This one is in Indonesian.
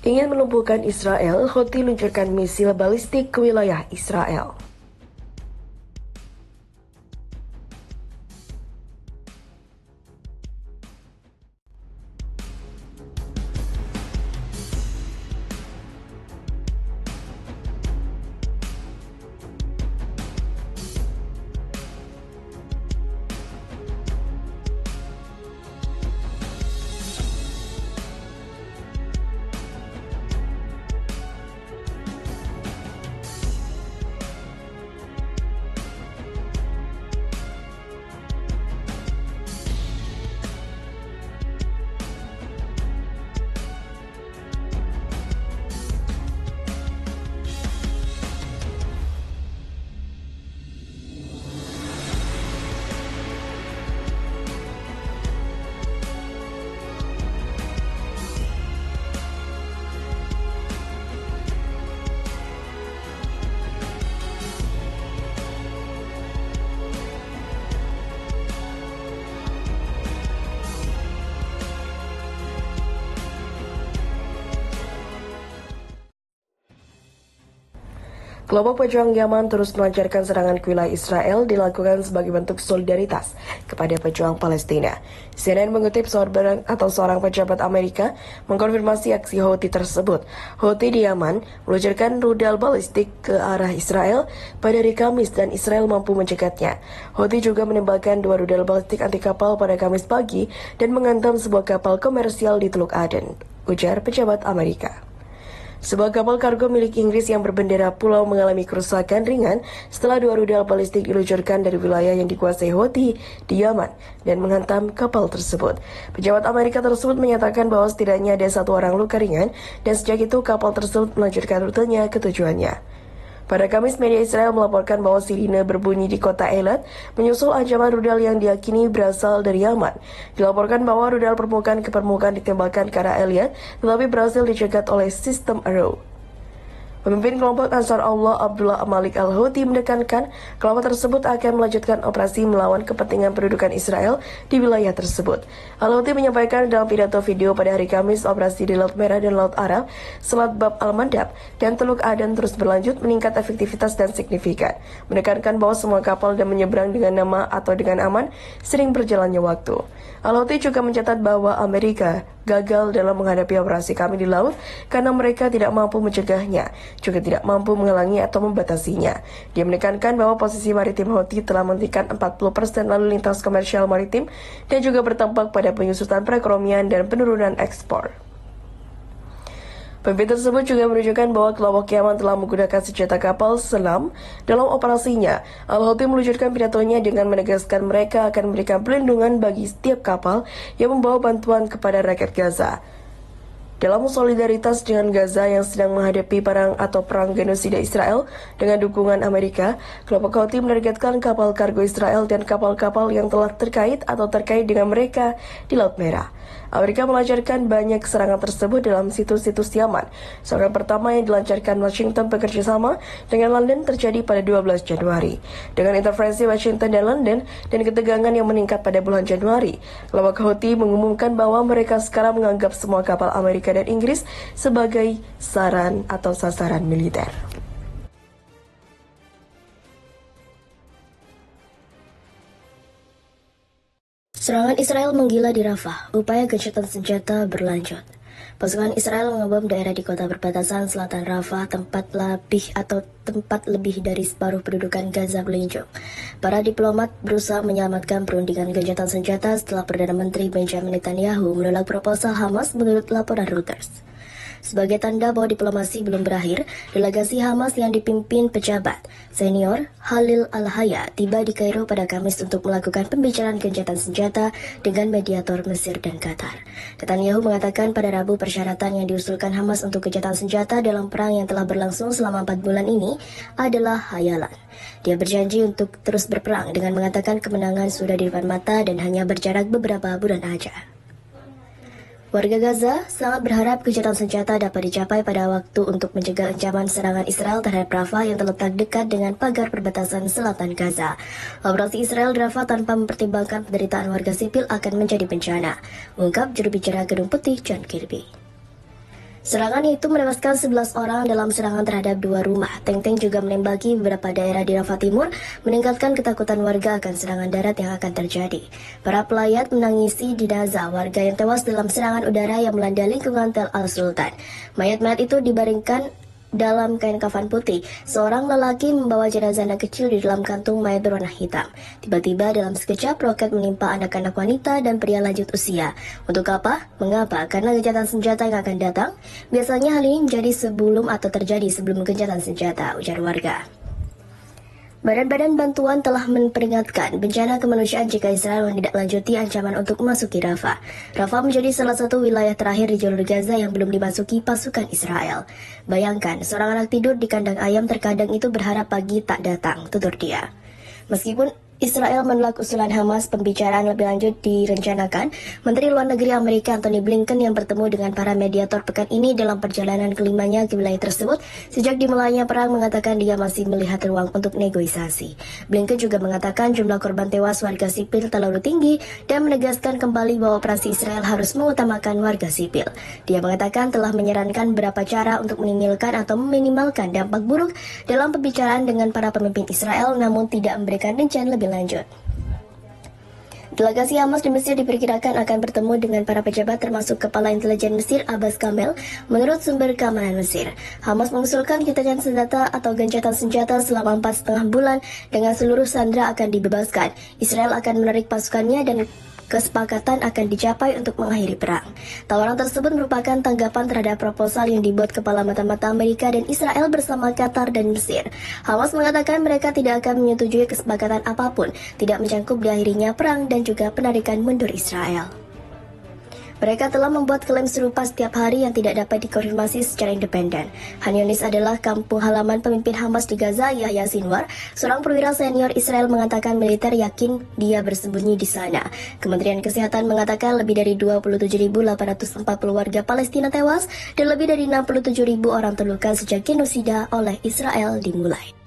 Ingin melumpuhkan Israel, Houthi luncurkan misil balistik ke wilayah Israel. Kelompok pejuang Yaman terus melancarkan serangan ke wilayah Israel dilakukan sebagai bentuk solidaritas kepada pejuang Palestina. CNN mengutip seorang pejabat Amerika mengkonfirmasi aksi Houthi tersebut. Houthi di Yaman meluncurkan rudal balistik ke arah Israel pada hari Kamis dan Israel mampu mencegatnya. Houthi juga menembakkan 2 rudal balistik anti kapal pada Kamis pagi dan menghantam sebuah kapal komersial di Teluk Aden, ujar pejabat Amerika. Sebuah kapal kargo milik Inggris yang berbendera pulau mengalami kerusakan ringan setelah 2 rudal balistik diluncurkan dari wilayah yang dikuasai Houthi di Yaman dan menghantam kapal tersebut. Pejabat Amerika tersebut menyatakan bahwa setidaknya ada 1 orang luka ringan dan sejak itu kapal tersebut melanjutkan rutenya ke tujuannya. Pada Kamis, media Israel melaporkan bahwa sirine berbunyi di kota Eilat menyusul ancaman rudal yang diyakini berasal dari Yaman. Dilaporkan bahwa rudal permukaan ke permukaan ditembakkan ke arah Eilat, tetapi berhasil dicegat oleh sistem Arrow. Pemimpin kelompok Ansar Allah Abdullah Malik Al-Houthi menekankan kelompok tersebut akan melanjutkan operasi melawan kepentingan pendudukan Israel di wilayah tersebut. Al-Houthi menyampaikan dalam pidato video pada hari Kamis operasi di Laut Merah dan Laut Arab, Selat Bab al-Mandab, dan Teluk Aden terus berlanjut meningkat efektivitas dan signifikan. Menekankan bahwa semua kapal yang menyeberang dengan nama atau dengan aman sering berjalannya waktu. Al-Houthi juga mencatat bahwa Amerika gagal dalam menghadapi operasi kami di laut karena mereka tidak mampu mencegahnya, juga tidak mampu menghalangi atau membatasinya. Dia menekankan bahwa posisi maritim Houthi telah menghentikan 40% lalu lintas komersial maritim dan juga berdampak pada penyusutan perekonomian dan penurunan ekspor. Pemimpin tersebut juga menunjukkan bahwa kelompok Yaman telah menggunakan senjata kapal selam dalam operasinya. Al-Houthi meluncurkan pidatonya dengan menegaskan mereka akan memberikan perlindungan bagi setiap kapal yang membawa bantuan kepada rakyat Gaza. Dalam solidaritas dengan Gaza yang sedang menghadapi perang genosida Israel dengan dukungan Amerika, kelompok Houthi menargetkan kapal kargo Israel dan kapal-kapal yang telah terkait dengan mereka di Laut Merah. Amerika melancarkan banyak serangan tersebut dalam situs-situs Yaman. Serangan pertama yang dilancarkan Washington bekerja sama dengan London terjadi pada 12 Januari. Dengan intervensi Washington dan London dan ketegangan yang meningkat pada bulan Januari, kelompok Houthi mengumumkan bahwa mereka sekarang menganggap semua kapal Amerika dan Inggris sebagai sasaran militer. Serangan Israel menggila di Rafah, upaya gencatan senjata berlanjut. Pasukan Israel mengebom daerah di kota perbatasan selatan Rafah, tempat lebih dari separuh pendudukan Gaza meluncur. Para diplomat berusaha menyelamatkan perundingan gencatan senjata setelah Perdana Menteri Benjamin Netanyahu menolak proposal Hamas menurut laporan Reuters. Sebagai tanda bahwa diplomasi belum berakhir, delegasi Hamas yang dipimpin pejabat senior Khalil Al-Hayya tiba di Kairo pada Kamis untuk melakukan pembicaraan gencatan senjata dengan mediator Mesir dan Qatar. Netanyahu mengatakan pada Rabu persyaratan yang diusulkan Hamas untuk gencatan senjata dalam perang yang telah berlangsung selama 4 bulan ini adalah hayalan. Dia berjanji untuk terus berperang dengan mengatakan kemenangan sudah di depan mata dan hanya berjarak beberapa bulan aja. Warga Gaza sangat berharap gencatan senjata dapat dicapai pada waktu untuk mencegah ancaman serangan Israel terhadap Rafah yang terletak dekat dengan pagar perbatasan selatan Gaza. Operasi Israel di Rafah tanpa mempertimbangkan penderitaan warga sipil akan menjadi bencana, ungkap juru bicara Gedung Putih John Kirby. Serangan itu menewaskan 11 orang dalam serangan terhadap 2 rumah. Tank-tank juga menembaki beberapa daerah di Rafah Timur, meningkatkan ketakutan warga akan serangan darat yang akan terjadi. Para pelayat menangisi jenazah warga yang tewas dalam serangan udara yang melanda lingkungan Tel Al Sultan. Mayat-mayat itu dibaringkan dalam kain kafan putih. Seorang lelaki membawa jenazah anak kecil di dalam kantung mayat berwarna hitam. Tiba-tiba dalam sekejap roket menimpa anak-anak wanita dan pria lanjut usia. Untuk apa? Mengapa? Karena gencatan senjata yang akan datang. Biasanya hal ini menjadi sebelum atau terjadi sebelum gencatan senjata, ujar warga. Badan-badan bantuan telah memperingatkan bencana kemanusiaan jika Israel menindaklanjuti ancaman untuk memasuki Rafah. Rafah menjadi salah satu wilayah terakhir di jalur Gaza yang belum dimasuki pasukan Israel. Bayangkan, seorang anak tidur di kandang ayam terkadang itu berharap pagi tak datang, tutur dia. Meskipun Israel menolak usulan Hamas, pembicaraan lebih lanjut direncanakan. Menteri Luar Negeri Amerika Antony Blinken yang bertemu dengan para mediator pekan ini dalam perjalanan kelimanya ke wilayah tersebut sejak dimulainya perang mengatakan dia masih melihat ruang untuk negosiasi. Blinken juga mengatakan jumlah korban tewas warga sipil terlalu tinggi dan menegaskan kembali bahwa operasi Israel harus mengutamakan warga sipil. Dia mengatakan telah menyarankan beberapa cara untuk meninggalkan atau meminimalkan dampak buruk dalam pembicaraan dengan para pemimpin Israel, namun tidak memberikan rencana lebih lanjut. Delegasi Hamas di Mesir diperkirakan akan bertemu dengan para pejabat termasuk Kepala Intelijen Mesir Abbas Kamel, menurut sumber keamanan Mesir. Hamas mengusulkan gencatan senjata atau gencatan senjata selama 4,5 bulan dengan seluruh sandera akan dibebaskan. Israel akan menarik pasukannya dan kesepakatan akan dicapai untuk mengakhiri perang. Tawaran tersebut merupakan tanggapan terhadap proposal yang dibuat kepala mata-mata Amerika dan Israel bersama Qatar dan Mesir. Hamas mengatakan mereka tidak akan menyetujui kesepakatan apapun, tidak mencangkup diakhirinya perang dan juga penarikan mundur Israel. Mereka telah membuat klaim serupa setiap hari yang tidak dapat dikonfirmasi secara independen. Han Yunis adalah kampung halaman pemimpin Hamas di Gaza, Yahya Sinwar. Seorang perwira senior Israel mengatakan militer yakin dia bersembunyi di sana. Kementerian Kesehatan mengatakan lebih dari 27.840 warga Palestina tewas dan lebih dari 67.000 orang terluka sejak genosida oleh Israel dimulai.